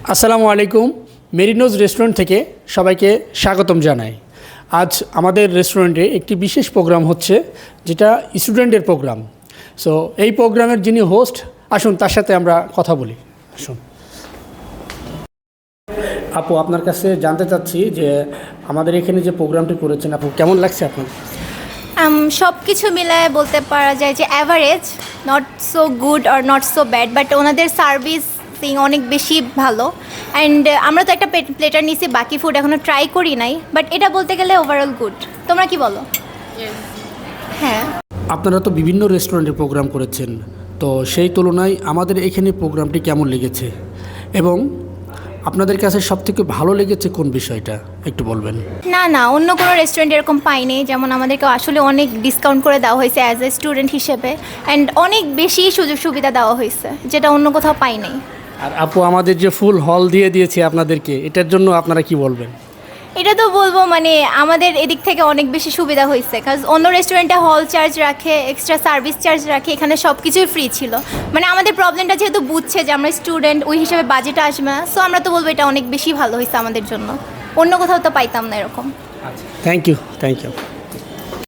আসসালামু আলাইকুম। মেরিনোজ রেস্টুরেন্ট থেকে সবাইকে স্বাগতম জানাই। আজ আমাদের রেস্টুরেন্টে একটি বিশেষ প্রোগ্রাম হচ্ছে, যেটা স্টুডেন্টের প্রোগ্রাম। সো এই প্রোগ্রামের যিনি হোস্ট, আসুন তার সাথে আমরা কথা বলি। আসুন আপু, আপনার কাছে জানতে চাচ্ছি যে আমাদের এখানে যে প্রোগ্রামটি করেছেন, আপু কেমন লাগছে আপনার? সব কিছু মিলায় বলতে পারা যায় যে average, not so good or not so bad, but ওনাদের সার্ভিসিং অনেক বেশি ভালো। অ্যান্ড আমরা তো একটা প্লেটার নিয়েছি, বাকি ফুড এখনও ট্রাই করি নাই, বাট এটা বলতে গেলে ওভারঅল গুড। তোমরা কি বলো? হ্যাঁ, আপনারা তো বিভিন্ন রেস্টুরেন্টে প্রোগ্রাম করেছেন, তো সেই তুলনায় আমাদের এখানে প্রোগ্রামটি কেমন লেগেছে এবং আপনাদের কাছে সবথেকে ভালো লেগেছে কোন বিষয়টা একটু বলবেন? না অন্য কোনো রেস্টুরেন্ট এরকম পাইনি। যেমন আমাদেরকে আসলে অনেক ডিসকাউন্ট করে দেওয়া হয়েছে অ্যাজ এ স্টুডেন্ট হিসেবে, অ্যান্ড অনেক বেশি সুযোগ সুবিধা দেওয়া হয়েছে, যেটা অন্য কোথাও পাই নাই। আর আপু, আমাদের যে ফুল হল দিয়ে দিয়েছে আপনাদেরকে, এটার জন্য আপনারা কি বলবেন? এটা তো বলবো মানে আমাদের এদিক থেকে অনেক বেশি সুবিধা হয়েছে, কারণ অন্য রেস্টুরেন্টে হল চার্জ রাখে, এক্সট্রা সার্ভিস চার্জ রাখে, এখানে সব কিছুই ফ্রি ছিল। মানে আমাদের প্রবলেমটা যেহেতু বুঝছে যে আমরা স্টুডেন্ট, ওই হিসেবে বাজেট আসবে না, সো আমরা তো বলবো এটা অনেক বেশি ভালো হয়েছে আমাদের জন্য। অন্য কোথাও তো পাইতাম না এরকম। আচ্ছা, থ্যাংক ইউ।